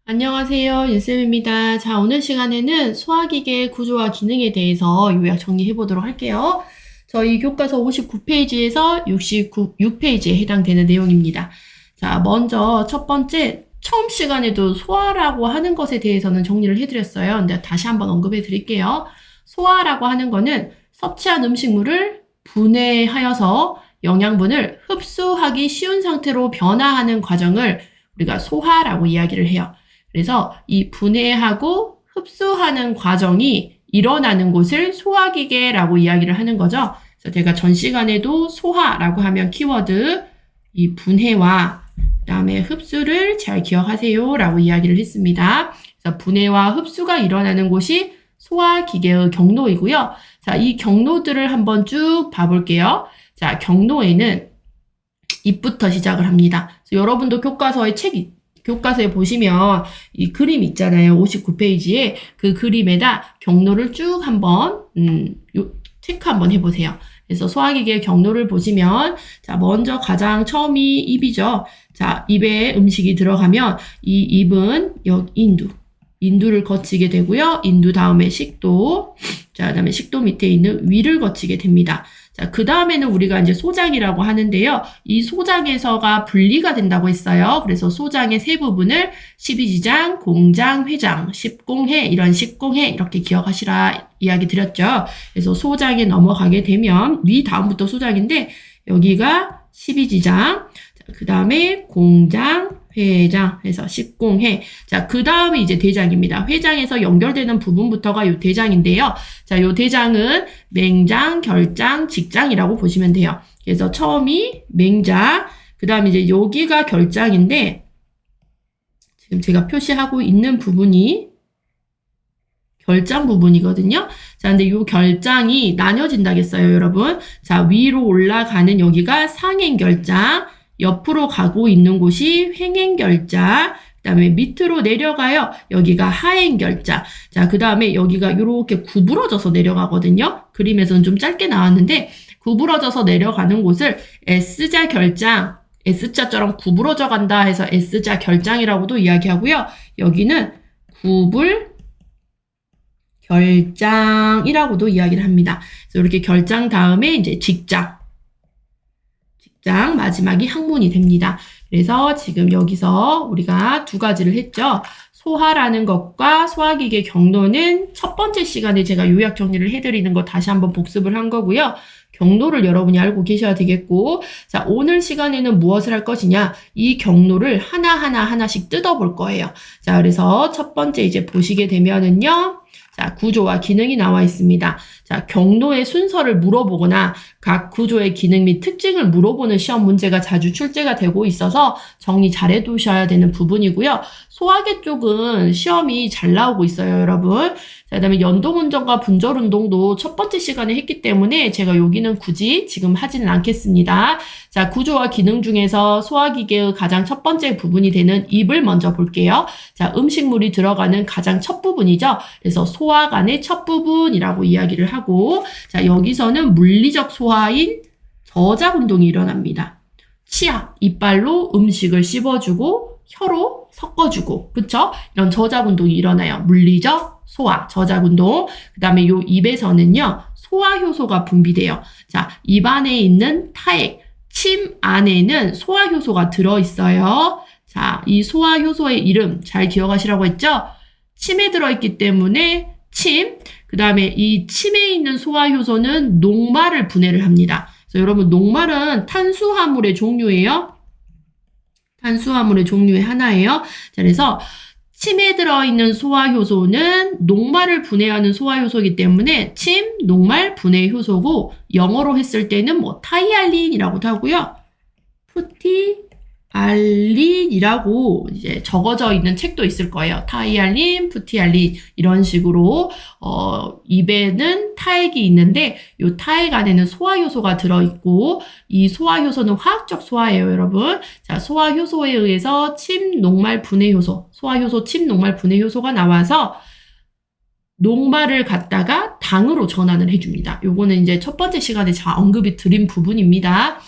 안녕하세요. 윤쌤입니다. 자, 오늘 시간에는 소화기계 구조와 기능에 대해서 요약 정리해 보도록 할게요. 저희 교과서 59페이지에서 66페이지에 해당되는 내용입니다. 자, 먼저 첫 번째, 처음 시간에도 소화라고 하는 것에 대해서는 정리를 해드렸어요. 근데 다시 한번 언급해 드릴게요. 소화라고 하는 거는 섭취한 음식물을 분해하여서 영양분을 흡수하기 쉬운 상태로 변화하는 과정을 우리가 소화라고 이야기를 해요. 그래서 이 분해하고 흡수하는 과정이 일어나는 곳을 소화기계라고 이야기를 하는 거죠. 그래서 제가 전 시간에도 소화라고 하면 키워드 이 분해와 그다음에 흡수를 잘 기억하세요 라고 이야기를 했습니다. 그래서 분해와 흡수가 일어나는 곳이 소화기계의 경로이고요. 자, 이 경로들을 한번 쭉 봐볼게요. 자, 경로에는 입부터 시작을 합니다. 그래서 여러분도 교과서에 보시면 이 그림 있잖아요. 59페이지에 그 그림에다 경로를 쭉 한번 체크 한번 해보세요. 그래서 소화기계의 경로를 보시면 자, 먼저 가장 처음이 입이죠. 자, 입에 음식이 들어가면 이 입은 인두를 거치게 되고요. 인두 다음에 식도, 자, 그다음에 식도 밑에 있는 위를 거치게 됩니다. 자, 그 다음에는 우리가 이제 소장이라고 하는데요. 이 소장에서가 분리가 된다고 했어요. 그래서 소장의 세 부분을 십이지장, 공장, 회장, 십공회, 이런 십공회 이렇게 기억하시라 이야기 드렸죠. 그래서 소장에 넘어가게 되면 위 다음부터 소장인데 여기가 십이지장, 그 다음에 공장, 회장 해서 십공회. 자, 그 다음에 이제 대장입니다. 회장에서 연결되는 부분부터가 요 대장인데요. 자, 요 대장은 맹장, 결장, 직장이라고 보시면 돼요. 그래서 처음이 맹장, 그 다음에 이제 여기가 결장인데 지금 제가 표시하고 있는 부분이 결장 부분이거든요. 자, 근데 요 결장이 나뉘어진다겠어요, 여러분. 자, 위로 올라가는 여기가 상행결장, 옆으로 가고 있는 곳이 횡행결장, 그 다음에 밑으로 내려가요. 여기가 하행결장. 자, 그 다음에 여기가 이렇게 구부러져서 내려가거든요. 그림에서는 좀 짧게 나왔는데 구부러져서 내려가는 곳을 S자 결장, S자처럼 구부러져 간다 해서 S자 결장이라고도 이야기하고요. 여기는 구불 결장이라고도 이야기를 합니다. 그래서 이렇게 결장 다음에 이제 직장 마지막이 항문이 됩니다. 그래서 지금 여기서 우리가 두 가지를 했죠. 소화라는 것과 소화기계 경로는 첫 번째 시간에 제가 요약 정리를 해드리는 거 다시 한번 복습을 한 거고요. 경로를 여러분이 알고 계셔야 되겠고, 자, 오늘 시간에는 무엇을 할 것이냐? 이 경로를 하나씩 뜯어볼 거예요. 자, 그래서 첫 번째 이제 보시게 되면은요. 자, 구조와 기능이 나와 있습니다. 자, 경로의 순서를 물어보거나 각 구조의 기능 및 특징을 물어보는 시험 문제가 자주 출제가 되고 있어서 정리 잘 해두셔야 되는 부분이고요. 소화계 쪽은 시험이 잘 나오고 있어요, 여러분. 자, 그다음에 연동운동과 분절운동도 첫 번째 시간에 했기 때문에 제가 여기는 굳이 지금 하지는 않겠습니다. 자, 구조와 기능 중에서 소화기계의 가장 첫 번째 부분이 되는 입을 먼저 볼게요. 자, 음식물이 들어가는 가장 첫 부분이죠. 그래서 소화관의 첫 부분이라고 이야기를 하고, 자, 여기서는 물리적 소화인 저작 운동이 일어납니다. 치아, 이빨로 음식을 씹어주고 혀로 섞어주고, 그쵸? 이런 저작 운동이 일어나요. 물리적 소화, 저작 운동. 그 다음에 요 입에서는요, 소화 효소가 분비돼요. 자, 입 안에 있는 타액, 침 안에는 소화 효소가 들어있어요. 자, 이 소화 효소의 이름 잘 기억하시라고 했죠? 침에 들어있기 때문에 침, 그 다음에 이 침에 있는 소화 효소는 녹말을 분해를 합니다. 그래서 여러분, 녹말은 탄수화물의 종류예요. 탄수화물의 종류의 하나예요. 자, 그래서 침에 들어있는 소화효소는 녹말을 분해하는 소화효소이기 때문에 침, 녹말 분해 효소고, 영어로 했을 때는 뭐 타이알린이라고도 하고요. 푸티알린이라고 이제 적어져 있는 책도 있을 거예요. 타이알린, 푸티알린 이런 식으로 입에는 타액이 있는데 이 타액 안에는 소화효소가 들어있고 이 소화효소는 화학적 소화예요, 여러분. 자, 소화효소에 의해서 침, 녹말 분해 효소, 소화효소, 침, 녹말 분해 효소가 나와서 녹말을 갖다가 당으로 전환을 해줍니다. 요거는 이제 첫 번째 시간에 자 언급이 드린 부분입니다.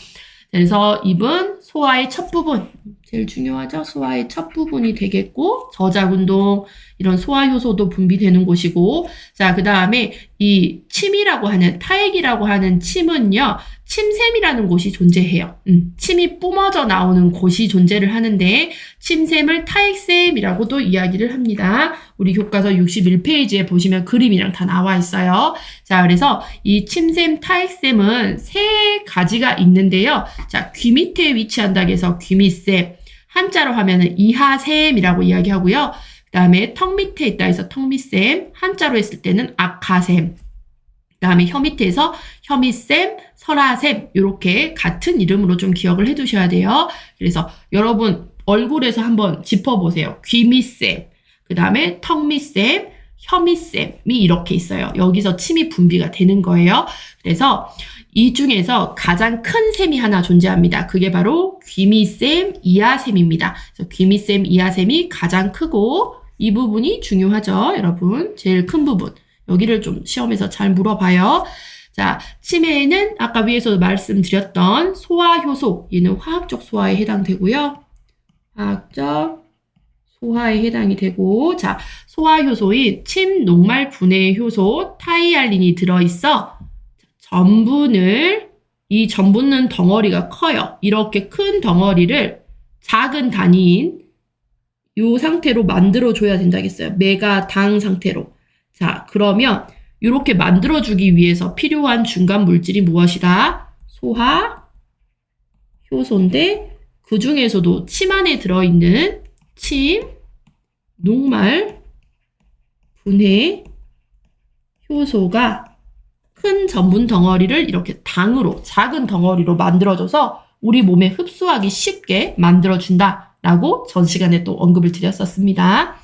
그래서 입은 소화의 첫 부분, 제일 중요하죠? 소화의 첫 부분이 되겠고, 저작운동, 이런 소화효소도 분비되는 곳이고, 자, 그 다음에 이 침이라고 하는, 타액이라고 하는 침은요, 침샘이라는 곳이 존재해요. 침이 뿜어져 나오는 곳이 존재를 하는데, 침샘을 타액샘이라고도 이야기를 합니다. 우리 교과서 61페이지에 보시면 그림이랑 다 나와 있어요. 자, 그래서 이 침샘, 타액샘은 세 가지가 있는데요. 자, 귀 밑에 위치한다고 해서 귀밑샘, 한자로 하면은 이하샘이라고 이야기하고요. 그 다음에 턱 밑에 있다 해서 턱밑샘, 한자로 했을 때는 악하샘, 그 다음에 혀 밑에서 혀밑샘, 설하샘, 이렇게 같은 이름으로 좀 기억을 해두셔야 돼요. 그래서 여러분 얼굴에서 한번 짚어보세요. 귀밑샘, 그 다음에 턱밑샘, 혀밑샘이 이렇게 있어요. 여기서 침이 분비가 되는 거예요. 그래서 이 중에서 가장 큰 샘이 하나 존재합니다. 그게 바로 귀밑샘, 이하샘입니다. 그래서 귀밑샘, 이하샘이 가장 크고 이 부분이 중요하죠, 여러분. 제일 큰 부분. 여기를 좀 시험에서 잘 물어봐요. 자, 침에는 아까 위에서 말씀드렸던 소화효소, 얘는 화학적 소화에 해당되고요. 화학적 소화에 해당이 되고, 자, 소화효소인 침 녹말 분해 효소 타이알린이 들어있어 이 전분은 덩어리가 커요. 이렇게 큰 덩어리를 작은 단위인 이 상태로 만들어줘야 된다겠어요. 메가당 상태로. 자, 그러면 이렇게 만들어주기 위해서 필요한 중간 물질이 무엇이다? 소화 효소인데 그 중에서도 침 안에 들어있는 침 녹말 분해 효소가 큰 전분 덩어리를 이렇게 당으로 작은 덩어리로 만들어줘서 우리 몸에 흡수하기 쉽게 만들어준다라고 전 시간에 또 언급을 드렸었습니다.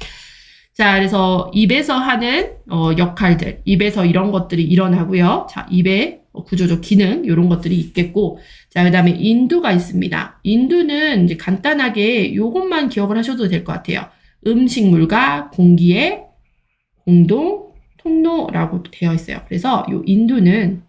자, 그래서 입에서 하는 역할들, 입에서 이런 것들이 일어나고요. 자, 입의 구조적 기능 이런 것들이 있겠고, 자, 그다음에 인두가 있습니다. 인두는 이제 간단하게 요것만 기억을 하셔도 될 것 같아요. 음식물과 공기의 공동 통로라고 되어 있어요. 그래서 요 인두는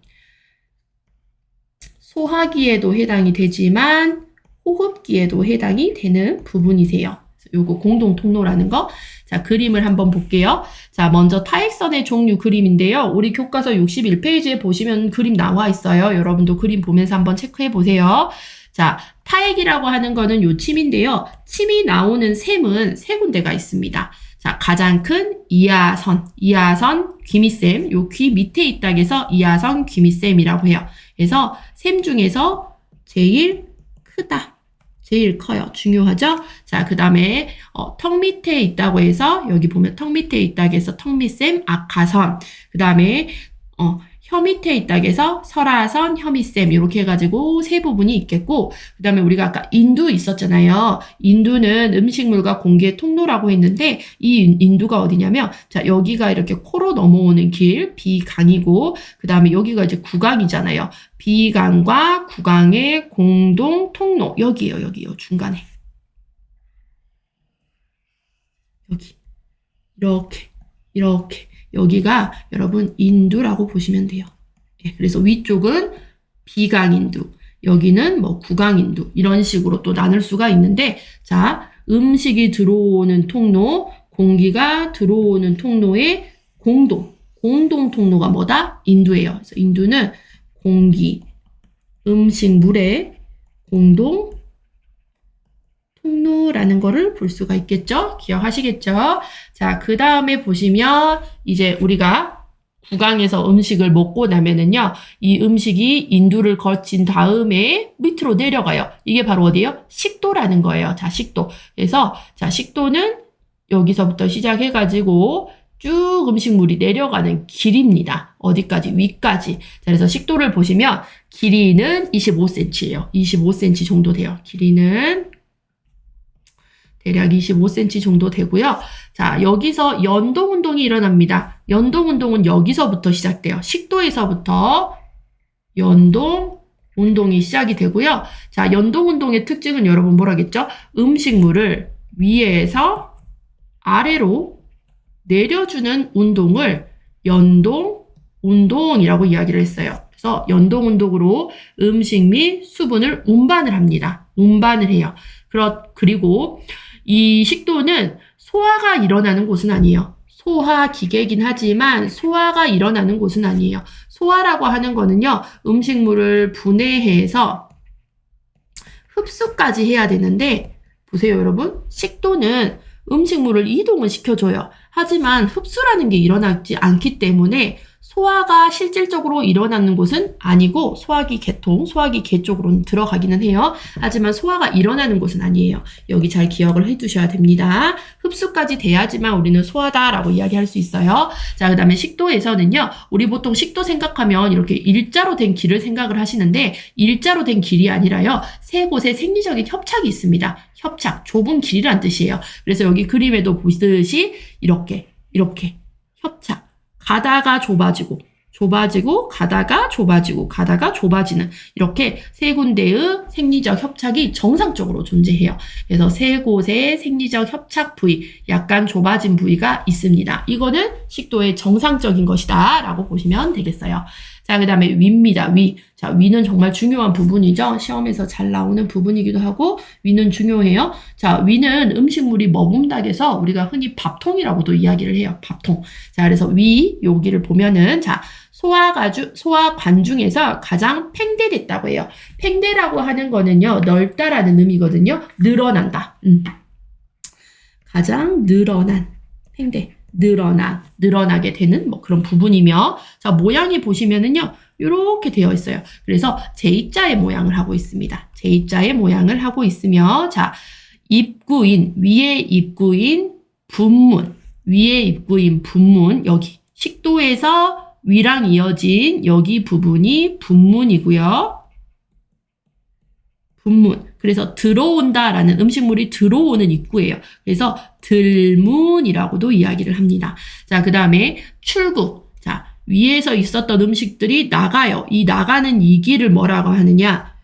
소화기에도 해당이 되지만 호흡기에도 해당이 되는 부분이세요. 요거 공동 통로라는 거. 자, 그림을 한번 볼게요. 자, 먼저 타액선의 종류 그림인데요. 우리 교과서 61페이지에 보시면 그림 나와 있어요. 여러분도 그림 보면서 한번 체크해 보세요. 자, 타액이라고 하는 거는 요 침인데요. 침이 나오는 샘은 세 군데가 있습니다. 자, 가장 큰 이하선, 귀밑샘, 요 귀 밑에 있다고 해서 이하선, 귀밑샘이라고 해요. 그래서 샘 중에서 제일 크다. 제일 커요. 중요하죠? 자, 그 다음에 턱 밑에 있다고 해서 여기 보면 턱 밑에 있다고 해서 턱밑샘, 악하선. 그 다음에 혀 밑에 있다고 해서 설하선, 혀밑샘 이렇게 해가지고 세 부분이 있겠고, 그 다음에 우리가 아까 인두 있었잖아요. 인두는 음식물과 공기의 통로라고 했는데 이 인두가 어디냐면, 자, 여기가 이렇게 코로 넘어오는 길 비강이고, 그 다음에 여기가 이제 구강이잖아요. 비강과 구강의 공동 통로, 여기에요. 여기요, 중간에. 여기 이렇게 여기가 여러분 인두라고 보시면 돼요. 예, 그래서 위쪽은 비강인두, 여기는 뭐 구강인두 이런 식으로 또 나눌 수가 있는데, 자, 음식이 들어오는 통로, 공기가 들어오는 통로의 공동 통로가 뭐다? 인두예요. 그래서 인두는 공기, 음식물의 공동 통로라는 거를 볼 수가 있겠죠? 기억하시겠죠? 자, 그 다음에 보시면 이제 우리가 구강에서 음식을 먹고 나면은요, 이 음식이 인두를 거친 다음에 밑으로 내려가요. 이게 바로 어디예요? 식도라는 거예요. 자, 식도. 그래서 자, 식도는 여기서부터 시작해가지고 쭉 음식물이 내려가는 길입니다. 어디까지? 위까지. 자, 그래서 식도를 보시면 길이는 25cm예요. 25cm 정도 돼요. 길이는 대략 25cm 정도 되고요. 자, 여기서 연동운동이 일어납니다. 연동운동은 여기서부터 시작돼요. 식도에서부터 연동운동이 시작이 되고요. 자, 연동운동의 특징은 여러분 뭐라겠죠? 음식물을 위에서 아래로 내려주는 운동을 연동운동이라고 이야기를 했어요. 그래서 연동운동으로 음식 및 수분을 운반을 합니다. 운반을 해요. 그리고 이 식도는 소화가 일어나는 곳은 아니에요. 소화 기계이긴 하지만 소화가 일어나는 곳은 아니에요. 소화라고 하는 거는요, 음식물을 분해해서 흡수까지 해야 되는데, 보세요, 여러분. 식도는 음식물을 이동을 시켜줘요. 하지만 흡수라는 게 일어나지 않기 때문에 소화가 실질적으로 일어나는 곳은 아니고 소화기 계통, 소화기 계 쪽으로는 들어가기는 해요. 하지만 소화가 일어나는 곳은 아니에요. 여기 잘 기억을 해두셔야 됩니다. 흡수까지 돼야지만 우리는 소화다라고 이야기할 수 있어요. 자, 그 다음에 식도에서는요. 우리 보통 식도 생각하면 이렇게 일자로 된 길을 생각을 하시는데 일자로 된 길이 아니라요. 세 곳에 생리적인 협착이 있습니다. 협착, 좁은 길이란 뜻이에요. 그래서 여기 그림에도 보시듯이 이렇게 협착. 가다가 좁아지고 가다가 좁아지는 이렇게 세 군데의 생리적 협착이 정상적으로 존재해요. 그래서 세 곳의 생리적 협착 부위, 약간 좁아진 부위가 있습니다. 이거는 식도의 정상적인 것이다 라고 보시면 되겠어요. 자, 그 다음에 위입니다. 위. 자, 위는 정말 중요한 부분이죠. 시험에서 잘 나오는 부분이기도 하고 위는 중요해요. 자, 위는 음식물이 머금닥에서 우리가 흔히 밥통이라고도 이야기를 해요. 밥통. 자, 그래서 위 여기를 보면은 자, 소화관 중에서 가장 팽대됐다고 해요. 팽대라고 하는 거는요. 넓다라는 의미거든요. 늘어난다. 가장 늘어난 팽대. 늘어나게 되는 뭐 그런 부분이며, 자, 모양이 보시면은요, 이렇게 되어 있어요. 그래서 J자의 모양을 하고 있습니다. J자의 모양을 하고 있으며, 자, 위의 입구인 분문, 여기 식도에서 위랑 이어진 여기 부분이 분문이고요. 분문. 그래서 들어온다라는 음식물이 들어오는 입구예요. 그래서 들문이라고도 이야기를 합니다. 자, 그 다음에 출구. 자, 위에서 있었던 음식들이 나가요. 이 나가는 이 길을 뭐라고 하느냐?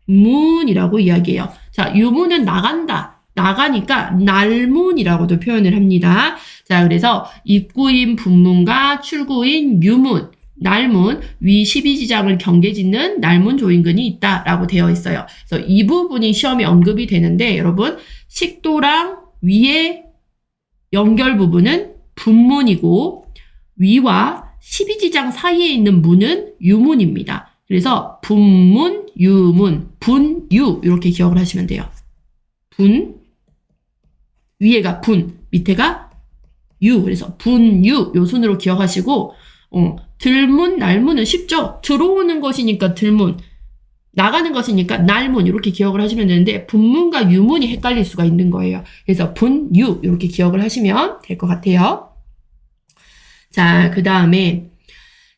유문이라고 이야기해요. 자, 유문은 나간다. 나가니까 날문이라고도 표현을 합니다. 자, 그래서 입구인 분문과 출구인 유문, 날문, 위 12지장을 경계짓는 날문 조인근이 있다라고 되어 있어요. 그래서 이 부분이 시험에 언급이 되는데 여러분, 식도랑 위의 연결 부분은 분문이고 위와 12지장 사이에 있는 문은 유문입니다. 그래서 분문, 유문, 분유 이렇게 기억을 하시면 돼요. 위에가 분, 밑에가 유. 그래서 분유 요 순으로 기억하시고 들문, 날문은 쉽죠? 들어오는 것이니까 들문, 나가는 것이니까 날문 이렇게 기억을 하시면 되는데 분문과 유문이 헷갈릴 수가 있는 거예요. 그래서 분유 이렇게 기억을 하시면 될 것 같아요. 자, 그 다음에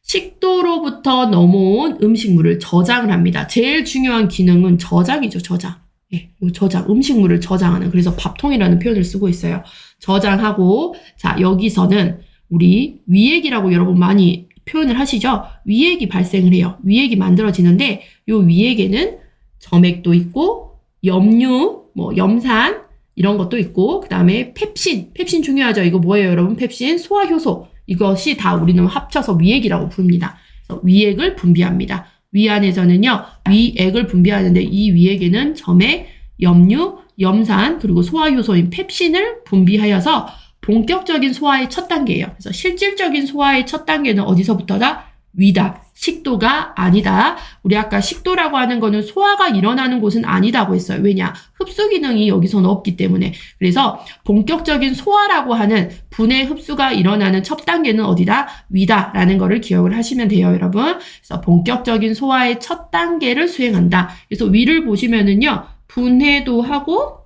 식도로부터 넘어온 음식물을 저장을 합니다. 제일 중요한 기능은 저장이죠, 저장. 예, 저장, 음식물을 저장하는. 그래서 밥통이라는 표현을 쓰고 있어요. 저장하고, 자, 여기서는 우리 위액이라고 여러분 많이 표현을 하시죠? 위액이 발생을 해요. 위액이 만들어지는데, 요 위액에는 점액도 있고, 염류, 염산, 이런 것도 있고, 그 다음에 펩신 중요하죠? 이거 뭐예요, 여러분? 펩신, 소화효소. 이것이 다 우리는 합쳐서 위액이라고 부릅니다. 그래서 위액을 분비합니다. 위 안에서는요, 위액을 분비하는데 이 위액에는 점액, 염류, 염산, 그리고 소화효소인 펩신을 분비하여서 본격적인 소화의 첫 단계예요. 그래서 실질적인 소화의 첫 단계는 어디서부터다? 위다. 식도가 아니다. 우리 아까 식도라고 하는 거는 소화가 일어나는 곳은 아니다고 했어요. 왜냐? 흡수 기능이 여기서는 없기 때문에. 그래서 본격적인 소화라고 하는 분해 흡수가 일어나는 첫 단계는 어디다? 위다라는 거를 기억을 하시면 돼요, 여러분. 그래서 본격적인 소화의 첫 단계를 수행한다. 그래서 위를 보시면은요, 분해도 하고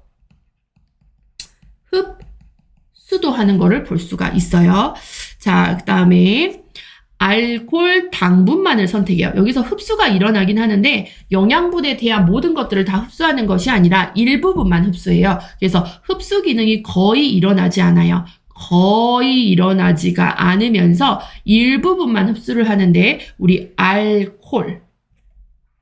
흡수도 하는 거를 볼 수가 있어요. 자, 그 다음에 알코올, 당분만을 선택해요. 여기서 흡수가 일어나긴 하는데 영양분에 대한 모든 것들을 다 흡수하는 것이 아니라 일부분만 흡수해요. 그래서 흡수 기능이 거의 일어나지 않아요. 거의 일어나지가 않으면서 일부분만 흡수를 하는데 우리 알코올,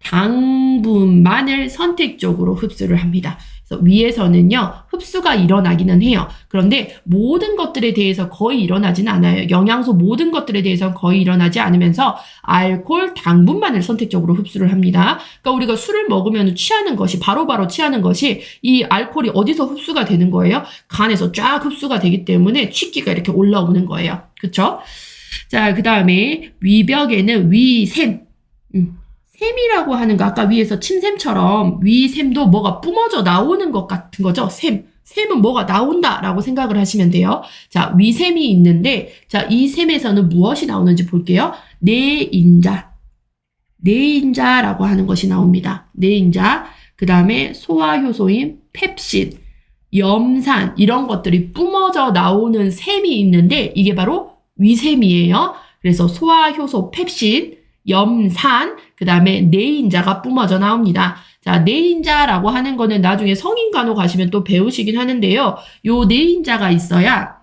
당분만을 선택적으로 흡수를 합니다. 그래서 위에서는요, 흡수가 일어나기는 해요. 그런데 모든 것들에 대해서 거의 일어나지는 않아요. 영양소 모든 것들에 대해서 거의 일어나지 않으면서 알코올, 당분만을 선택적으로 흡수를 합니다. 그러니까 우리가 술을 먹으면 취하는 것이, 바로바로 취하는 것이 이 알코올이 어디서 흡수가 되는 거예요? 간에서 쫙 흡수가 되기 때문에 취기가 이렇게 올라오는 거예요. 그쵸? 자, 그 다음에 위벽에는 위샘. 샘이라고 하는 거, 아까 위에서 침샘처럼 위샘도 뭐가 뿜어져 나오는 것 같은 거죠. 샘은 뭐가 나온다라고 생각을 하시면 돼요. 자, 위샘이 있는데, 자, 이 샘에서는 무엇이 나오는지 볼게요. 내인자라고 하는 것이 나옵니다. 내인자. 그 다음에 소화효소인 펩신, 염산, 이런 것들이 뿜어져 나오는 샘이 있는데, 이게 바로 위샘이에요. 그래서 소화효소 펩신, 염산, 그 다음에 내인자가 뿜어져 나옵니다. 자, 내인자라고 하는 거는 나중에 성인간호 가시면 또 배우시긴 하는데요. 요 내인자가 있어야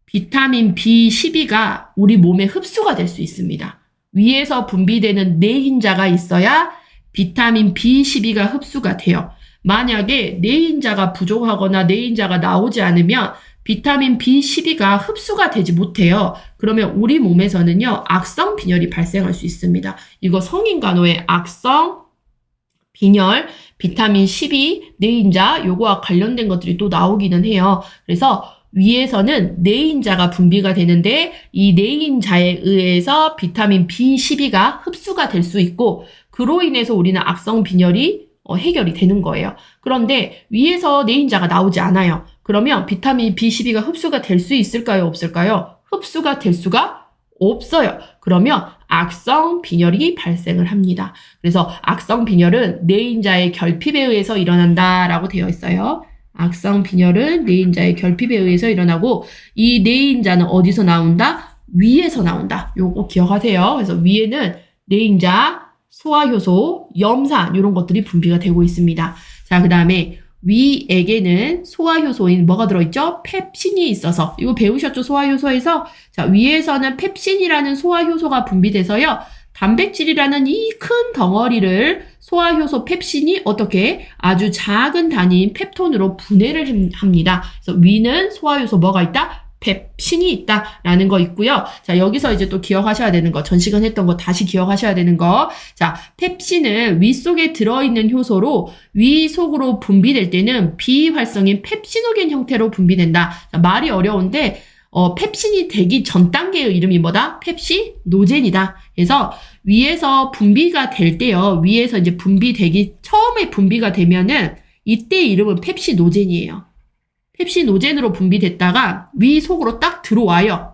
비타민 B12가 우리 몸에 흡수가 될 수 있습니다. 위에서 분비되는 내인자가 있어야 비타민 B12가 흡수가 돼요. 만약에 내인자가 부족하거나 내인자가 나오지 않으면 비타민 B12가 흡수가 되지 못해요. 그러면 우리 몸에서는요, 악성 빈혈이 발생할 수 있습니다. 이거 성인간호의 악성 빈혈, 비타민 12, 내인자, 요거와 관련된 것들이 또 나오기는 해요. 그래서 위에서는 내인자가 분비가 되는데 이 내인자에 의해서 비타민 B12가 흡수가 될 수 있고 그로 인해서 우리는 악성 빈혈이 해결이 되는 거예요. 그런데 위에서 내인자가 나오지 않아요. 그러면 비타민 B12가 흡수가 될 수 있을까요? 없을까요? 흡수가 될 수가 없어요. 그러면 악성 빈혈이 발생을 합니다. 그래서 악성 빈혈은 내인자의 결핍에 의해서 일어난다라고 되어 있어요. 악성 빈혈은 내인자의 결핍에 의해서 일어나고 이 내인자는 어디서 나온다? 위에서 나온다. 요거 기억하세요. 그래서 위에는 내인자, 소화효소, 염산 이런 것들이 분비가 되고 있습니다. 자, 그 다음에 위에게는 소화효소인 뭐가 들어있죠? 펩신이 있어서 이거 배우셨죠? 소화효소에서 자 위에서는 펩신이라는 소화효소가 분비돼서요. 단백질이라는 이 큰 덩어리를 소화효소 펩신이 어떻게 아주 작은 단위인 펩톤으로 분해를 합니다. 그래서 위는 소화효소 뭐가 있다? 펩신이 있다라는 거 있고요. 자, 여기서 이제 또 기억하셔야 되는 거, 전 시간 했던 거 다시 기억하셔야 되는 거. 자, 펩신은 위 속에 들어있는 효소로 위 속으로 분비될 때는 비활성인 펩시노겐 형태로 분비된다. 자, 말이 어려운데 펩신이 되기 전 단계의 이름이 뭐다? 펩시노젠이다. 그래서 위에서 분비가 될 때요. 위에서 이제 처음에 분비가 되면은 이때 이름은 펩시노젠이에요. 펩시노젠으로 분비됐다가 위 속으로 딱 들어와요.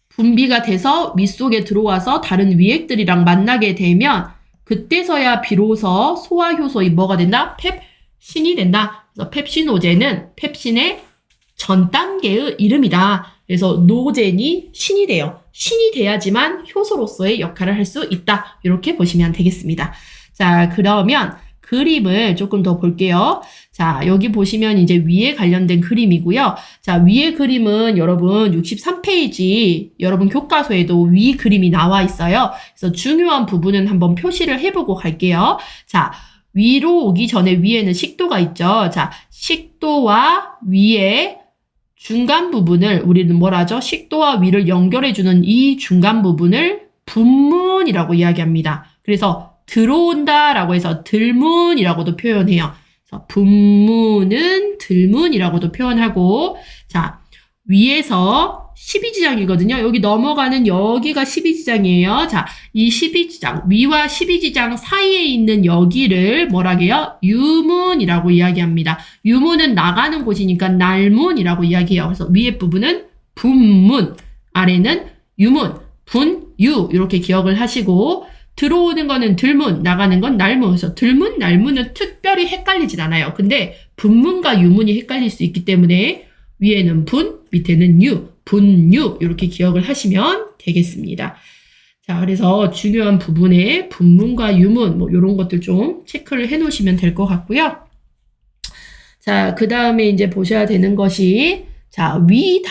분비가 돼서 위 속에 들어와서 다른 위액들이랑 만나게 되면 그때서야 비로소 소화효소이 뭐가 된다? 펩신이 된다. 그래서 펩시노젠은 펩신의 전 단계의 이름이다. 그래서 노젠이 신이 돼요. 신이 돼야지만 효소로서의 역할을 할 수 있다. 이렇게 보시면 되겠습니다. 자, 그러면 그림을 조금 더 볼게요. 자, 여기 보시면 이제 위에 관련된 그림이고요. 자, 위의 그림은 여러분 63페이지 여러분 교과서에도 위 그림이 나와 있어요. 그래서 중요한 부분은 한번 표시를 해보고 갈게요. 자, 위로 오기 전에 위에는 식도가 있죠. 자, 식도와 위의 중간 부분을 우리는 뭐라 하죠? 식도와 위를 연결해주는 이 중간 부분을 분문이라고 이야기합니다. 그래서 들어온다라고 해서 들문이라고도 표현해요. 그래서 분문은 들문이라고도 표현하고 자 위에서 12지장이거든요. 여기 넘어가는 여기가 12지장이에요. 자, 이 12지장, 위와 12지장 사이에 있는 여기를 뭐라 해요? 유문이라고 이야기합니다. 유문은 나가는 곳이니까 날문이라고 이야기해요. 그래서 위에 부분은 분문, 아래는 유문, 분유 이렇게 기억을 하시고 들어오는 거는 들문, 나가는 건 날문. 그래서 들문, 날문은 특별히 헷갈리진 않아요. 근데 분문과 유문이 헷갈릴 수 있기 때문에 위에는 분, 밑에는 유, 분유 이렇게 기억을 하시면 되겠습니다. 자, 그래서 중요한 부분에 분문과 유문 뭐 이런 것들 좀 체크를 해 놓으시면 될 것 같고요. 자, 그 다음에 이제 보셔야 되는 것이 자, 위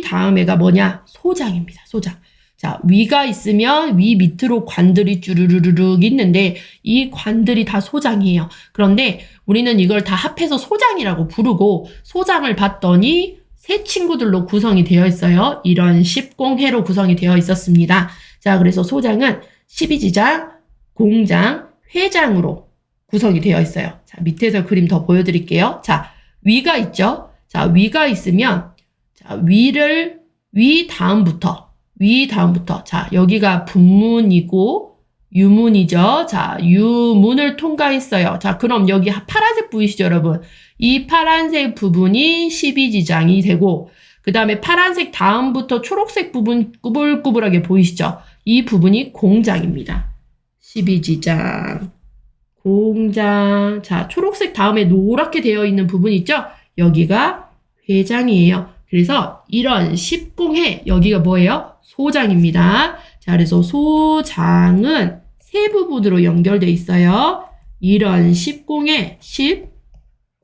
다음에가 뭐냐? 소장입니다. 소장. 자, 위가 있으면 위 밑으로 관들이 쭈르르륵 있는데 이 관들이 다 소장이에요. 그런데 우리는 이걸 다 합해서 소장이라고 부르고 소장을 봤더니 세 친구들로 구성이 되어 있어요. 이런 10공회로 구성이 되어 있었습니다. 자, 그래서 소장은 12지장, 공장, 회장으로 구성이 되어 있어요. 자, 밑에서 그림 더 보여드릴게요. 자, 위가 있죠? 자, 위가 있으면 자, 위 다음부터 자, 여기가 분문이고 유문이죠. 자, 유문을 통과했어요. 자, 그럼 여기 파란색 보이시죠, 여러분? 이 파란색 부분이 12지장이 되고 그 다음에 파란색 다음부터 초록색 부분 꾸불꾸불하게 보이시죠? 이 부분이 공장입니다. 12지장, 공장. 자, 초록색 다음에 노랗게 되어 있는 부분 있죠? 여기가 회장이에요. 그래서 이런 10공회, 여기가 뭐예요? 소장입니다. 자, 그래서 소장은 세 부분으로 연결되어 있어요. 이런 10공회,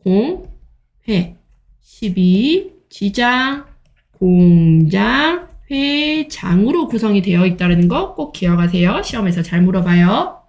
10공회, 12지장, 공장, 회장으로 구성이 되어 있다는 거 꼭 기억하세요. 시험에서 잘 물어봐요.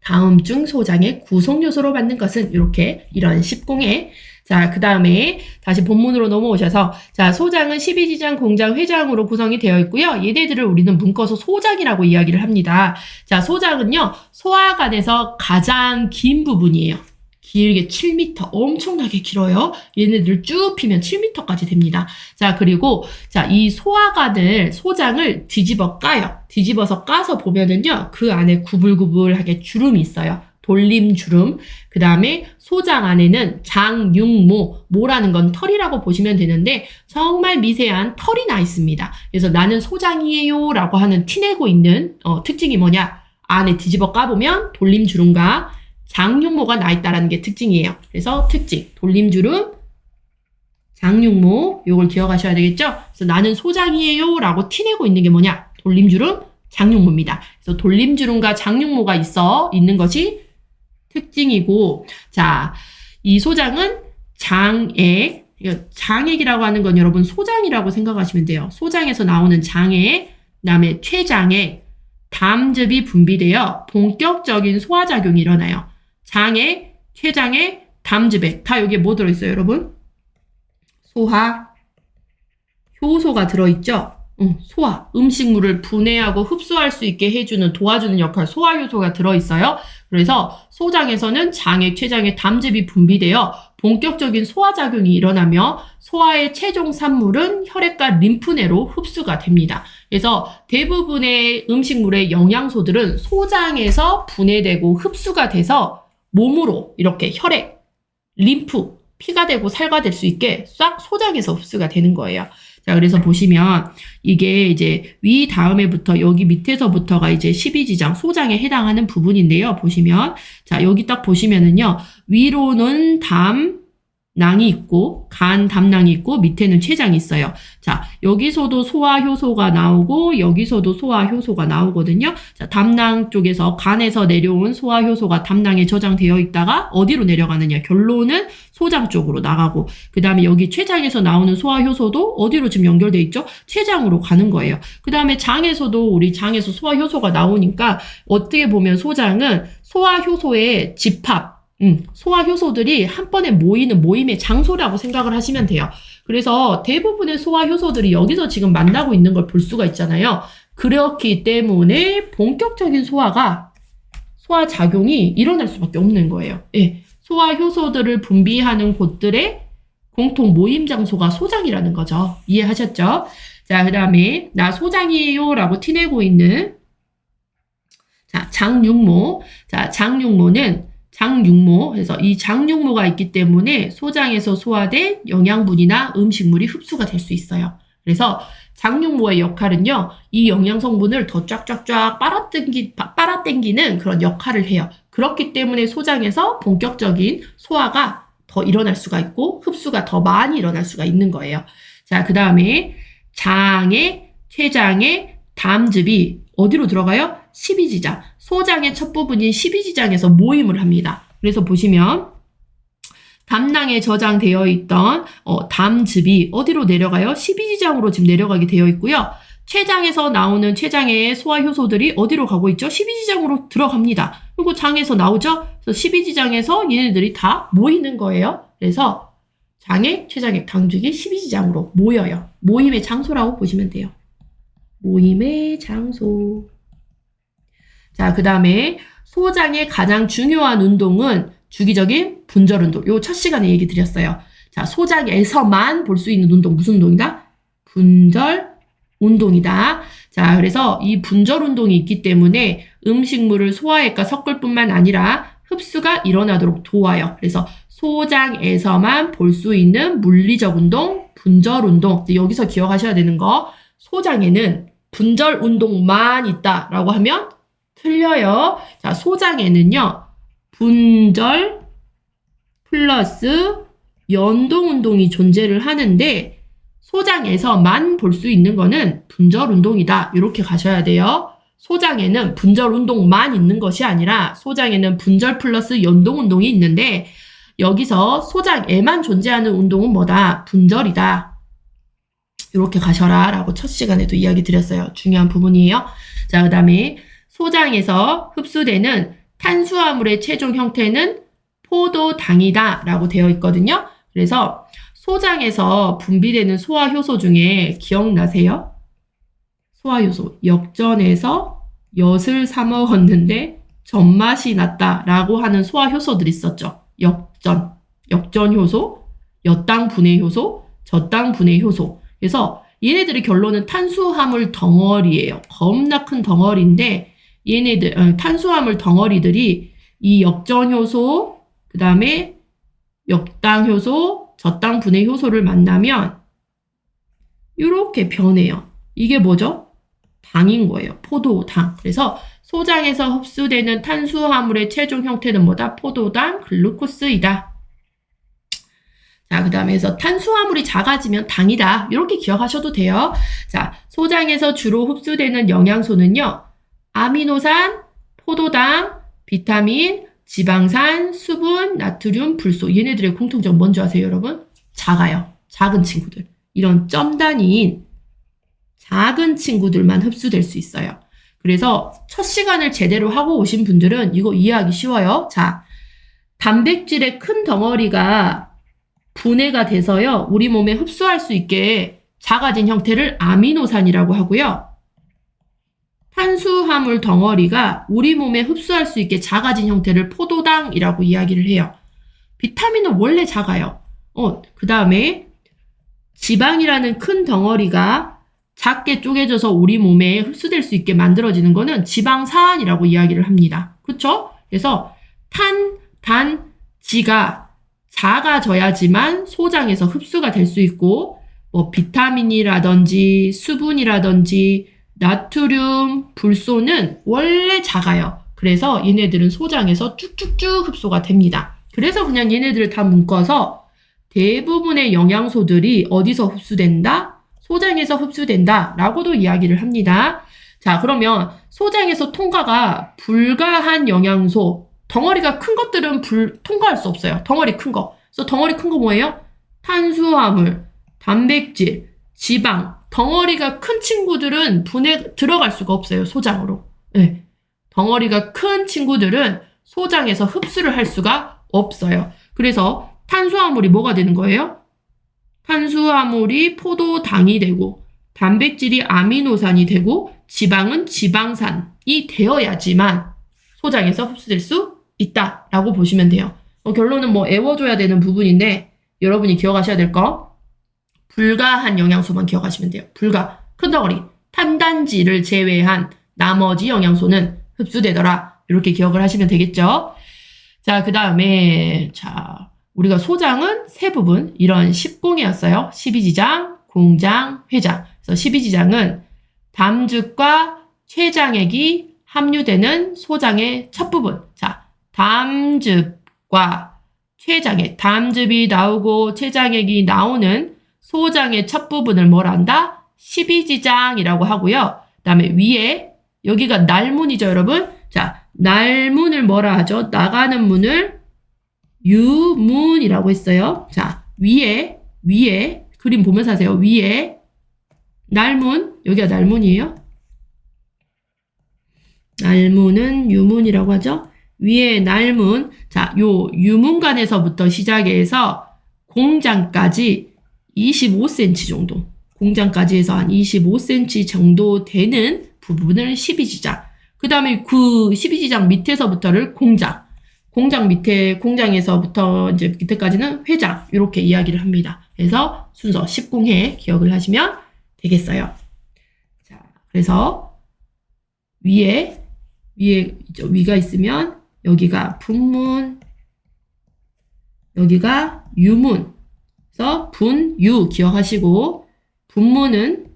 다음 중 소장의 구성 요소로 만든 것은 이런 10공회. 자, 그 다음에 다시 본문으로 넘어오셔서 자, 소장은 12지장, 공장, 회장으로 구성이 되어 있고요. 얘네들을 우리는 묶어서 소장이라고 이야기를 합니다. 자, 소장은요, 소화관에서 가장 긴 부분이에요. 길게 7m, 엄청나게 길어요. 얘네들 쭉 피면 7m까지 됩니다. 자, 그리고 자, 이 소장을 뒤집어 까요. 뒤집어서 까서 보면은요, 그 안에 구불구불하게 주름이 있어요. 돌림 주름. 그 다음에 소장 안에는 장육모, 모라는 건 털이라고 보시면 되는데 정말 미세한 털이 나 있습니다. 그래서 나는 소장이에요 라고 하는 티내고 있는 특징이 뭐냐? 안에 뒤집어 까보면 돌림 주름과 장육모가 나 있다라는 게 특징이에요. 그래서 특징, 돌림주름, 장육모, 요걸 기억하셔야 되겠죠? 그래서 나는 소장이에요 라고 티내고 있는 게 뭐냐? 돌림주름, 장육모입니다. 그래서 돌림주름과 장육모가 있는 것이 특징이고, 자, 이 소장은 장액, 장액이라고 하는 건 여러분 소장이라고 생각하시면 돼요. 소장에서 나오는 장액, 그 다음에 췌장액, 담즙이 분비되어 본격적인 소화작용이 일어나요. 장액, 췌장액, 담즙액 다 여기에 뭐 들어있어요, 여러분? 소화, 효소가 들어있죠? 소화, 음식물을 분해하고 흡수할 수 있게 해주는, 도와주는 역할, 소화효소가 들어있어요. 그래서 소장에서는 장액, 췌장액, 담즙이 분비되어 본격적인 소화작용이 일어나며 소화의 최종 산물은 혈액과 림프내로 흡수가 됩니다. 그래서 대부분의 음식물의 영양소들은 소장에서 분해되고 흡수가 돼서 몸으로 이렇게 혈액, 림프, 피가 되고 살가 될 수 있게 싹 소장에서 흡수가 되는 거예요. 자, 그래서 보시면 이게 이제 위 다음에부터 여기 밑에서부터가 이제 12지장 소장에 해당하는 부분인데요. 보시면 자, 여기 딱 보시면은요. 위로는 담낭이 있고 담낭이 있고 밑에는 췌장이 있어요. 자, 여기서도 소화효소가 나오고 여기서도 소화효소가 나오거든요. 자, 담낭 쪽에서 간에서 내려온 소화효소가 담낭에 저장되어 있다가 어디로 내려가느냐. 결론은 소장 쪽으로 나가고 그 다음에 여기 췌장에서 나오는 소화효소도 어디로 지금 연결돼 있죠? 췌장으로 가는 거예요. 그 다음에 장에서도 우리 장에서 소화효소가 나오니까 어떻게 보면 소장은 소화효소의 집합, 소화효소들이 한 번에 모이는 모임의 장소라고 생각을 하시면 돼요. 그래서 대부분의 소화효소들이 여기서 지금 만나고 있는 걸 볼 수가 있잖아요. 그렇기 때문에 본격적인 소화작용이 일어날 수밖에 없는 거예요. 예. 소화효소들을 분비하는 곳들의 공통 모임 장소가 소장이라는 거죠. 이해하셨죠? 자, 그 다음에 나 소장이에요 라고 티내고 있는 자, 장육모. 자, 장육모. 그래서 이 장육모가 있기 때문에 소장에서 소화된 영양분이나 음식물이 흡수가 될 수 있어요. 그래서 장육모의 역할은요, 이 영양 성분을 더 쫙쫙쫙 빨아당기는 그런 역할을 해요. 그렇기 때문에 소장에서 본격적인 소화가 더 일어날 수가 있고 흡수가 더 많이 일어날 수가 있는 거예요. 자, 그 다음에 장액, 췌장액, 담즙이 어디로 들어가요? 12지장. 소장의 첫 부분인 12지장에서 모임을 합니다. 그래서 보시면 담낭에 저장되어 있던 담즙이 어디로 내려가요? 12지장으로 지금 내려가게 되어 있고요. 췌장에서 나오는 췌장의 소화 효소들이 어디로 가고 있죠? 12지장으로 들어갑니다. 그리고 장에서 나오죠? 그래서 12지장에서 얘네들이 다 모이는 거예요. 그래서 장에, 췌장에, 당죽이 12지장으로 모여요. 모임의 장소라고 보시면 돼요. 모임의 장소. 자, 그 다음에 소장의 가장 중요한 운동은 주기적인 분절 운동. 요 첫 시간에 얘기 드렸어요. 자, 소장에서만 볼 수 있는 운동. 무슨 운동이다? 분절 운동이다. 자, 그래서 이 분절 운동이 있기 때문에 음식물을 소화액과 섞을 뿐만 아니라 흡수가 일어나도록 도와요. 그래서 소장에서만 볼 수 있는 물리적 운동, 분절 운동. 여기서 기억하셔야 되는 거, 소장에는 분절 운동만 있다라고 하면 틀려요. 자, 소장에는요, 분절 플러스 연동 운동이 존재를 하는데, 소장에서만 볼 수 있는 거는 분절 운동이다. 이렇게 가셔야 돼요. 소장에는 분절 운동만 있는 것이 아니라 소장에는 분절 플러스 연동 운동이 있는데 여기서 소장에만 존재하는 운동은 뭐다? 분절이다. 이렇게 가셔라 라고 첫 시간에도 이야기 드렸어요. 중요한 부분이에요. 자, 그 다음에 소장에서 흡수되는 탄수화물의 최종 형태는 포도당이다 라고 되어 있거든요. 그래서 소장에서 분비되는 소화효소 중에 기억나세요? 소화효소. 역전에서 엿을 사 먹었는데 젖맛이 났다라고 하는 소화효소들이 있었죠. 역전효소, 엿당 분해효소, 젖당 분해효소. 그래서 얘네들의 결론은 탄수화물 덩어리예요. 겁나 큰 덩어리인데 얘네들 탄수화물 덩어리들이 이 역전효소, 그 다음에 역당효소, 젖당 분해 효소를 만나면 이렇게 변해요. 이게 뭐죠? 당인 거예요. 포도당. 그래서 소장에서 흡수되는 탄수화물의 최종 형태는 뭐다? 포도당, 글루코스이다. 자, 그 다음에 해서 탄수화물이 작아지면 당이다. 이렇게 기억하셔도 돼요. 자, 소장에서 주로 흡수되는 영양소는요. 아미노산, 포도당, 비타민, 지방산, 수분, 나트륨, 불소. 얘네들의 공통점 뭔지 아세요, 여러분? 작아요. 작은 친구들. 이런 점 단위인 작은 친구들만 흡수될 수 있어요. 그래서 첫 시간을 제대로 하고 오신 분들은 이거 이해하기 쉬워요. 자, 단백질의 큰 덩어리가 분해가 돼서요. 우리 몸에 흡수할 수 있게 작아진 형태를 아미노산이라고 하고요. 탄수화물 덩어리가 우리 몸에 흡수할 수 있게 작아진 형태를 포도당이라고 이야기를 해요. 비타민은 원래 작아요. 그 다음에 지방이라는 큰 덩어리가 작게 쪼개져서 우리 몸에 흡수될 수 있게 만들어지는 거는 지방산이라고 이야기를 합니다. 그쵸? 그래서 지가 작아져야지만 소장에서 흡수가 될 수 있고 뭐 비타민이라든지 수분이라든지 나트륨, 불소는 원래 작아요. 그래서 얘네들은 소장에서 쭉쭉쭉 흡수가 됩니다. 그래서 그냥 얘네들을 다 묶어서 대부분의 영양소들이 어디서 흡수된다? 소장에서 흡수된다 라고도 이야기를 합니다. 자, 그러면 소장에서 통과가 불가한 영양소, 덩어리가 큰 것들은 통과할 수 없어요. 덩어리 큰 거. 그래서 덩어리 큰 거 뭐예요? 탄수화물, 단백질, 지방, 덩어리가 큰 친구들은 분해 들어갈 수가 없어요. 소장으로. 네. 덩어리가 큰 친구들은 소장에서 흡수를 할 수가 없어요. 그래서 탄수화물이 뭐가 되는 거예요? 탄수화물이 포도당이 되고 단백질이 아미노산이 되고 지방은 지방산이 되어야지만 소장에서 흡수될 수 있다라고 보시면 돼요. 결론은 뭐 애워줘야 되는 부분인데 여러분이 기억하셔야 될 거 불가한 영양소만 기억하시면 돼요. 큰 덩어리, 탄단지를 제외한 나머지 영양소는 흡수되더라. 이렇게 기억을 하시면 되겠죠. 자, 그 다음에 우리가 소장은 세 부분, 이런 10공이었어요. 12지장, 공장, 회장. 그래서 12지장은 담즙과 췌장액이 함유되는 소장의 첫 부분. 자, 담즙과 췌장액, 담즙이 나오고 췌장액이 나오는 소장의 첫 부분을 뭐라 한다? 12지장이라고 하고요. 그 다음에 위에 여기가 날문이죠, 여러분. 자, 날문을 뭐라 하죠? 나가는 문을 유문이라고 했어요. 자, 위에 그림 보면서 하세요. 위에 날문, 여기가 날문이에요. 날문은 유문이라고 하죠. 위에 날문, 자, 요 유문간에서부터 시작해서 공장까지 25cm 정도, 공장까지 해서 한 25cm 정도 되는 부분을 12지장. 그 다음에 그 12지장 밑에서부터를 공장. 공장 밑에, 공장에서부터 이제 밑에까지는 회장. 이렇게 이야기를 합니다. 그래서 순서 10공해 기억을 하시면 되겠어요. 자, 그래서 위가 있으면 여기가 분문, 여기가 유문. 그래서 분유 기억하시고, 분문은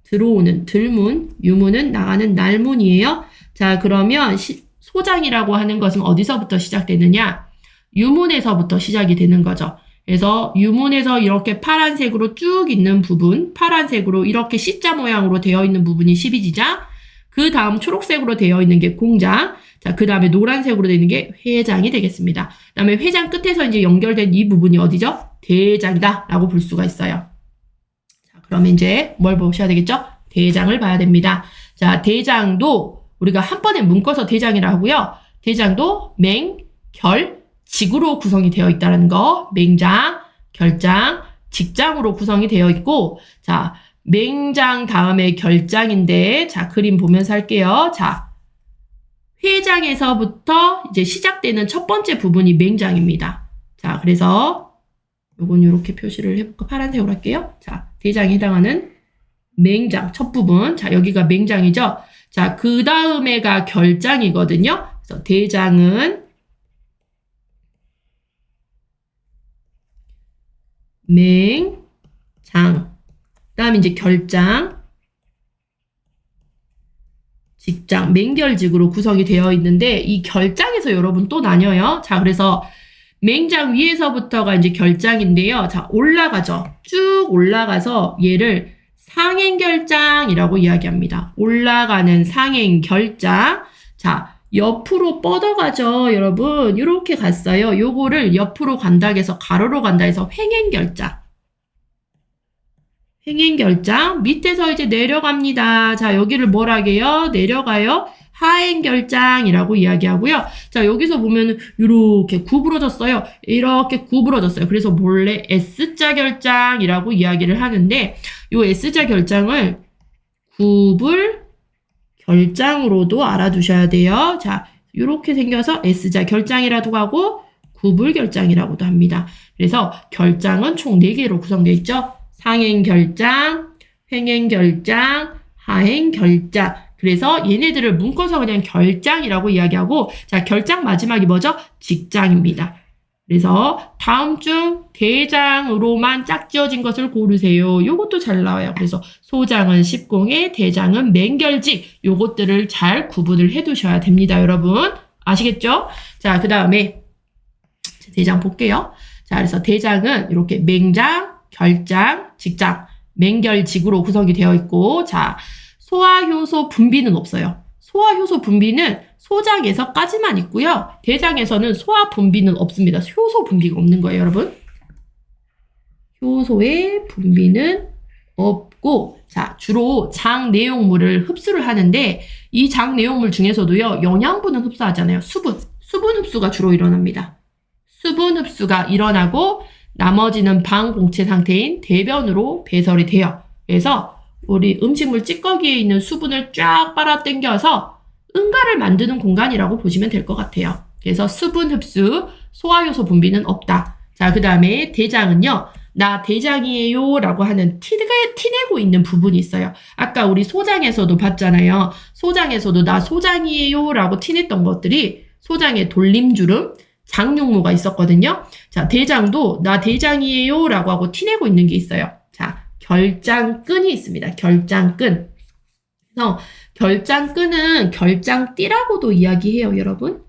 들어오는 들문, 유문은 나가는 날문이에요. 자, 그러면 소장이라고 하는 것은 어디서부터 시작되느냐? 유문에서부터 시작이 되는 거죠. 그래서 유문에서 이렇게 파란색으로 쭉 있는 부분, 파란색으로 이렇게 C자 모양으로 되어 있는 부분이 12지장, 그 다음 초록색으로 되어 있는 게 공장, 자, 그 다음에 노란색으로 되어 있는 게 회장이 되겠습니다. 그 다음에 회장 끝에서 이제 연결된 이 부분이 어디죠? 대장이다 라고 볼 수가 있어요. 자, 그러면 이제 뭘 보셔야 되겠죠? 대장을 봐야 됩니다. 자, 대장도 우리가 한 번에 묶어서 대장이라 하고요. 대장도 맹, 결, 직으로 구성이 되어 있다는 거. 맹장, 결장, 직장으로 구성이 되어 있고, 자, 맹장 다음에 결장인데, 자, 그림 보면서 할게요. 자, 회장에서부터 이제 시작되는 첫 번째 부분이 맹장입니다. 자, 그래서 요건 이렇게 표시를 해볼까? 파란색으로 할게요. 자, 대장에 해당하는 맹장 첫 부분. 자, 여기가 맹장이죠. 자, 그 다음에가 결장이거든요. 그래서 대장은 맹장. 그 다음에 이제 결장, 직장, 맹결직으로 구성이 되어 있는데 이 결장에서 여러분 또 나뉘어요. 자, 그래서 맹장 위에서부터가 이제 결장인데요. 자, 올라가죠. 쭉 올라가서 얘를 상행결장이라고 이야기합니다. 올라가는 상행결장. 자, 옆으로 뻗어가죠, 여러분. 이렇게 갔어요. 요거를 옆으로 간다 해서 가로로 간다 해서 횡행결장. 횡행결장. 밑에서 이제 내려갑니다. 자, 여기를 뭐라게요? 내려가요. 하행결장이라고 이야기하고요. 자, 여기서 보면은 이렇게 구부러졌어요. 이렇게 구부러졌어요. 그래서 몰래 S자 결장이라고 이야기를 하는데 이 S자 결장을 구불 결장으로도 알아두셔야 돼요. 자, 이렇게 생겨서 S자 결장이라고 하고 구불 결장이라고도 합니다. 그래서 결장은 총 4개로 구성되어 있죠. 상행결장, 횡행결장, 하행결장. 그래서 얘네들을 묶어서 그냥 결장이라고 이야기하고, 자, 결장 마지막이 뭐죠? 직장입니다. 그래서 다음 중 대장으로만 짝지어진 것을 고르세요. 요것도 잘 나와요. 그래서 소장은 10공에, 대장은 맹결직. 요것들을 잘 구분을 해 두셔야 됩니다, 여러분. 아시겠죠? 자, 그 다음에 대장 볼게요. 자, 그래서 대장은 이렇게 맹장, 결장, 직장, 맹결직으로 구성이 되어 있고, 자, 소화효소 분비는 없어요. 소화효소 분비는 소장에서까지만 있고요. 대장에서는 소화 분비는 없습니다. 효소 분비가 없는 거예요, 여러분. 효소의 분비는 없고, 자, 주로 장 내용물을 흡수를 하는데, 이 장 내용물 중에서도요, 영양분은 흡수하잖아요. 수분 흡수가 주로 일어납니다. 수분 흡수가 일어나고, 나머지는 방공체 상태인 대변으로 배설이 돼요. 그래서 우리 음식물 찌꺼기에 있는 수분을 쫙 빨아당겨서 응가를 만드는 공간이라고 보시면 될 것 같아요. 그래서 수분 흡수, 소화효소 분비는 없다. 자, 그 다음에 대장은요. 나 대장이에요 라고 하는 티내고 있는 부분이 있어요. 아까 우리 소장에서도 봤잖아요. 소장에서도 나 소장이에요 라고 티냈던 것들이 소장의 돌림주름, 장육무가 있었거든요. 자, 대장도 나 대장이에요 라고 하고 티내고 있는 게 있어요. 자, 결장끈이 있습니다. 결장끈. 그래서 결장끈은 결장띠라고도 이야기해요, 여러분.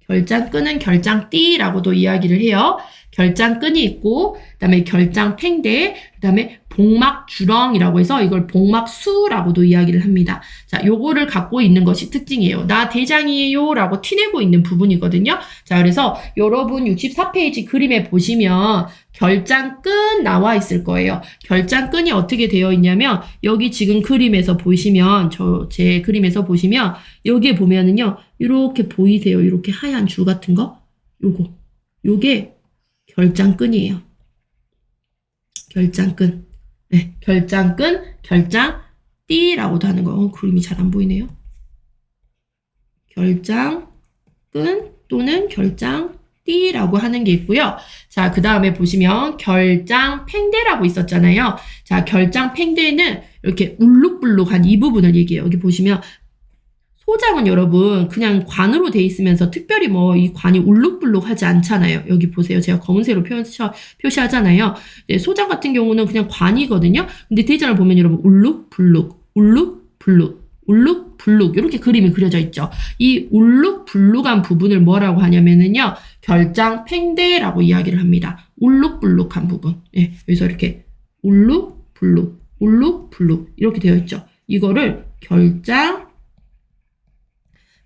결장끈은 결장띠라고도 이야기를 해요. 결장끈이 있고, 그다음에 결장팽대, 그다음에 복막주렁이라고 해서 이걸 복막수라고도 이야기를 합니다. 자, 요거를 갖고 있는 것이 특징이에요. 나 대장이에요 라고 티내고 있는 부분이거든요. 자, 그래서 여러분 64페이지 그림에 보시면 결장끈 나와 있을 거예요. 결장끈이 어떻게 되어 있냐면 여기 지금 그림에서 보시면 제 그림에서 보시면 여기에 보면은요. 이렇게 보이세요? 이렇게 하얀 줄 같은 거? 요게 결장끈이에요. 결장끈. 네, 결장끈, 결장띠라고도 하는 거. 그림이 잘 안 보이네요. 결장끈 또는 결장띠라고 하는 게 있고요. 자, 그 다음에 보시면 결장팽대라고 있었잖아요. 자, 결장팽대는 이렇게 울룩불룩한 이 부분을 얘기해요. 여기 보시면 소장은 여러분 그냥 관으로 돼 있으면서 특별히 뭐 이 관이 울룩불룩하지 않잖아요. 여기 보세요. 제가 검은색으로 표시하잖아요. 소장 같은 경우는 그냥 관이거든요. 근데 대장을 보면 여러분 울룩불룩, 울룩불룩, 울룩불룩 이렇게 그림이 그려져 있죠. 이 울룩불룩한 부분을 뭐라고 하냐면은요. 결장팽대라고 이야기를 합니다. 울룩불룩한 부분. 예, 그래서 이렇게 울룩불룩, 울룩불룩 이렇게 되어 있죠. 이거를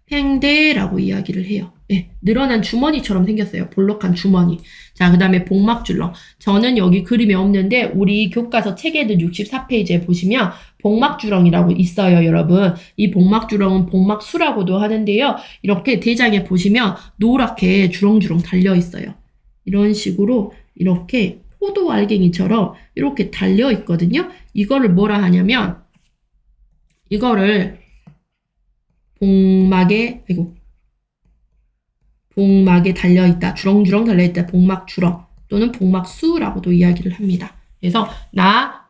결장팽대라고 이야기를 해요. 네, 늘어난 주머니처럼 생겼어요. 볼록한 주머니. 자, 그 다음에 복막줄렁. 저는 여기 그림이 없는데 우리 교과서 책에도 64페이지에 보시면 복막주렁이라고 있어요, 여러분. 이 복막주렁은 복막수라고도 하는데요. 이렇게 대장에 보시면 노랗게 주렁주렁 달려 있어요. 이런 식으로 이렇게 포도 알갱이처럼 이렇게 달려 있거든요. 이거를 뭐라 하냐면 이거를 복막에 달려있다. 주렁주렁 달려있다. 복막주렁 또는 복막수라고도 이야기를 합니다. 그래서 나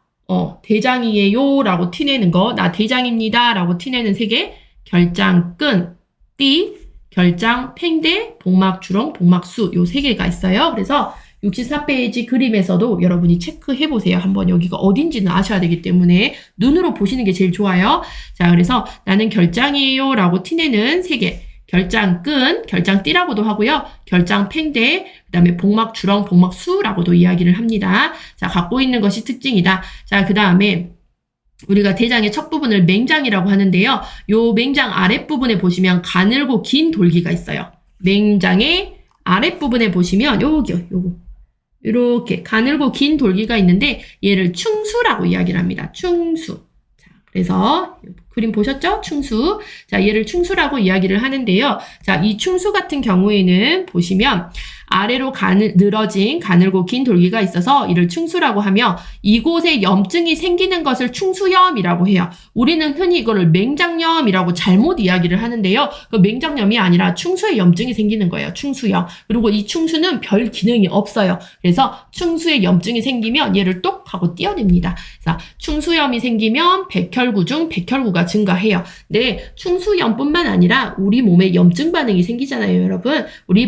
대장이에요 라고 티내는 거, 나 대장입니다 라고 티내는 세 개, 결장끈, 띠, 결장팽대, 복막주렁, 복막수 요 세 개가 있어요. 그래서 64페이지 그림에서도 여러분이 체크해보세요. 한번 여기가 어딘지는 아셔야 되기 때문에 눈으로 보시는 게 제일 좋아요. 자, 그래서 나는 결장이에요 라고 티내는 세 개. 결장끈, 결장띠라고도 하고요. 결장팽대, 그 다음에 복막주렁, 복막수라고도 이야기를 합니다. 자, 갖고 있는 것이 특징이다. 자, 그 다음에 우리가 대장의 첫 부분을 맹장이라고 하는데요. 요 맹장 아랫부분에 보시면 가늘고 긴 돌기가 있어요. 맹장의 아랫부분에 보시면 요거 이렇게 가늘고 긴 돌기가 있는데 얘를 충수라고 이야기를 합니다. 충수. 자, 그래서 그림 보셨죠? 충수. 자, 얘를 충수라고 이야기를 하는데요. 자, 이 충수 같은 경우에는 보시면 아래로 늘어진 가늘고 긴 돌기가 있어서 이를 충수라고 하며 이곳에 염증이 생기는 것을 충수염이라고 해요. 우리는 흔히 이거를 맹장염이라고 잘못 이야기를 하는데요. 그 맹장염이 아니라 충수에 염증이 생기는 거예요. 충수염. 그리고 이 충수는 별 기능이 없어요. 그래서 충수에 염증이 생기면 얘를 똑 하고 떼어냅니다. 그래서 충수염이 생기면 백혈구 중 백혈구가 증가해요. 네, 충수염뿐만 아니라 우리 몸에 염증 반응이 생기잖아요, 여러분. 우리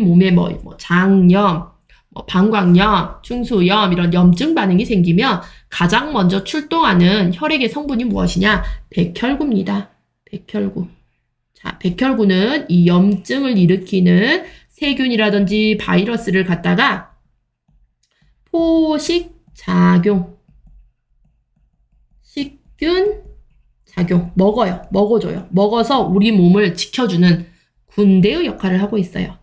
몸에 뭐 장염, 방광염, 충수염 이런 염증 반응이 생기면 가장 먼저 출동하는 혈액의 성분이 무엇이냐? 백혈구입니다. 백혈구. 자, 백혈구는 이 염증을 일으키는 세균이라든지 바이러스를 갖다가 포식작용, 식균 작용, 먹어줘요. 먹어서 우리 몸을 지켜주는 군대의 역할을 하고 있어요.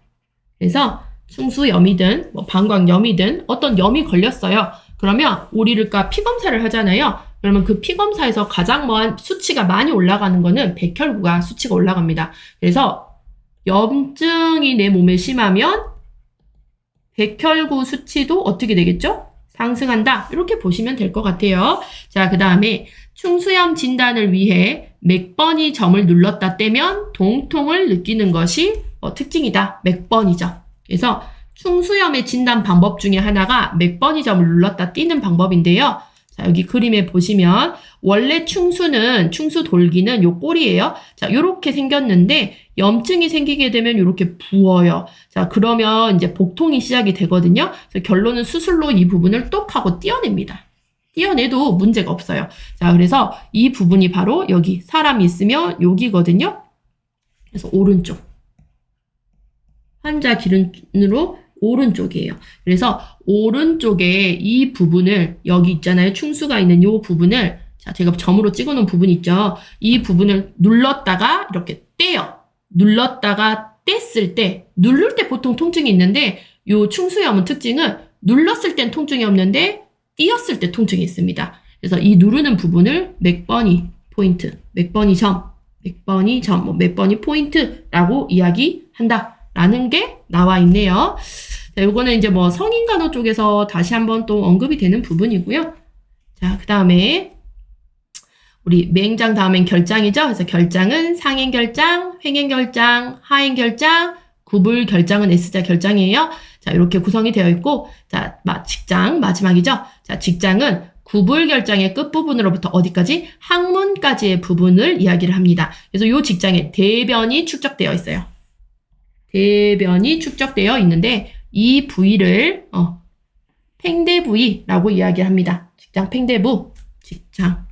그래서 충수염이든 방광염이든 어떤 염이 걸렸어요. 그러면 우리가 피검사를 하잖아요. 그러면 그 피검사에서 가장 수치가 많이 올라가는 거는 백혈구가 수치가 올라갑니다. 그래서 염증이 내 몸에 심하면 백혈구 수치도 어떻게 되겠죠? 상승한다. 이렇게 보시면 될 것 같아요. 자, 그 다음에 충수염 진단을 위해 몇 번이 점을 눌렀다 떼면 동통을 느끼는 것이 특징이다. 몇 번이죠. 그래서 충수염의 진단 방법 중에 하나가 몇 번이 점을 눌렀다 띄는 방법인데요. 자, 여기 그림에 보시면 원래 충수 돌기는 요 꼴이에요. 자, 요렇게 생겼는데 염증이 생기게 되면 요렇게 부어요. 자, 그러면 이제 복통이 시작이 되거든요. 그래서 결론은 수술로 이 부분을 똑 하고 떼어냅니다. 떼어내도 문제가 없어요. 자, 그래서 이 부분이 바로 여기 사람이 있으면 여기거든요. 그래서 오른쪽 환자 기준으로 오른쪽이에요. 그래서 오른쪽에 이 부분을 여기 있잖아요. 충수가 있는 이 부분을 자, 제가 점으로 찍어놓은 부분 있죠. 이 부분을 눌렀다가 이렇게 떼요. 눌렀다가 뗐을 때 누를 때 보통 통증이 있는데 이 충수염은 특징은 눌렀을 땐 통증이 없는데 띄었을 때 통증이 있습니다. 그래서 이 누르는 부분을 몇 번이 포인트, 몇 번이 점, 몇 번이 점, 뭐 몇 번이 포인트라고 이야기한다라는 게 나와 있네요. 자, 요거는 이제 뭐 성인간호 쪽에서 다시 한번 또 언급이 되는 부분이고요. 자, 그 다음에 우리 맹장 다음엔 결장이죠. 그래서 결장은 상행결장, 횡행결장, 하행결장, 구불결장은 S자 결장이에요. 자, 이렇게 구성이 되어 있고, 자, 직장 마지막이죠. 자, 직장은 구불결장의 끝부분으로부터 어디까지? 항문까지의 부분을 이야기를 합니다. 그래서 이 직장에 대변이 축적되어 있어요. 대변이 축적되어 있는데 이 부위를 팽대 부위라고 이야기합니다. 직장 팽대부, 직장.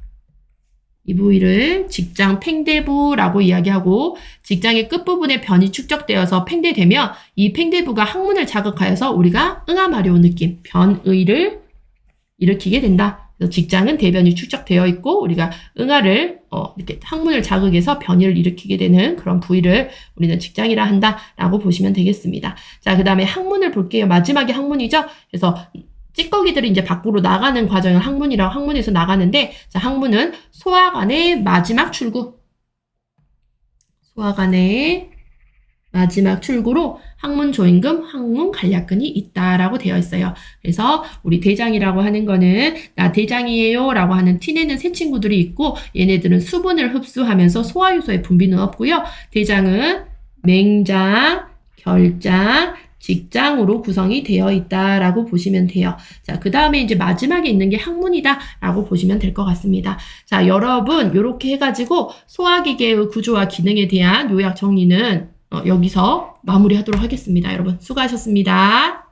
이 부위를 직장 팽대부라고 이야기하고 직장의 끝부분에 변이 축적되어서 팽대되면 이 팽대부가 항문을 자극하여서 우리가 응아마려운 느낌, 변의를 일으키게 된다. 그래서 직장은 대변이 축적되어 있고 우리가 응아를 이렇게 항문을 자극해서 변이를 일으키게 되는 그런 부위를 우리는 직장이라 한다라고 보시면 되겠습니다. 자, 그 다음에 항문을 볼게요. 마지막에 항문이죠. 그래서 찌꺼기들이 이제 밖으로 나가는 과정을 항문이라고 항문에서 나가는데 자, 항문은 소화관의 마지막 출구. 소화관의 마지막 출구로 항문 조임금, 항문 간략근이 있다라고 되어 있어요. 그래서 우리 대장이라고 하는 거는 나 대장이에요 라고 하는 티내는 새 친구들이 있고 얘네들은 수분을 흡수하면서 소화효소의 분비는 없고요. 대장은 맹장, 결장, 직장으로 구성이 되어 있다라고 보시면 돼요. 자, 그 다음에 이제 마지막에 있는 게 항문이다라고 보시면 될 것 같습니다. 자, 여러분, 요렇게 해가지고 소화기계의 구조와 기능에 대한 요약 정리는 여기서 마무리하도록 하겠습니다. 여러분, 수고하셨습니다.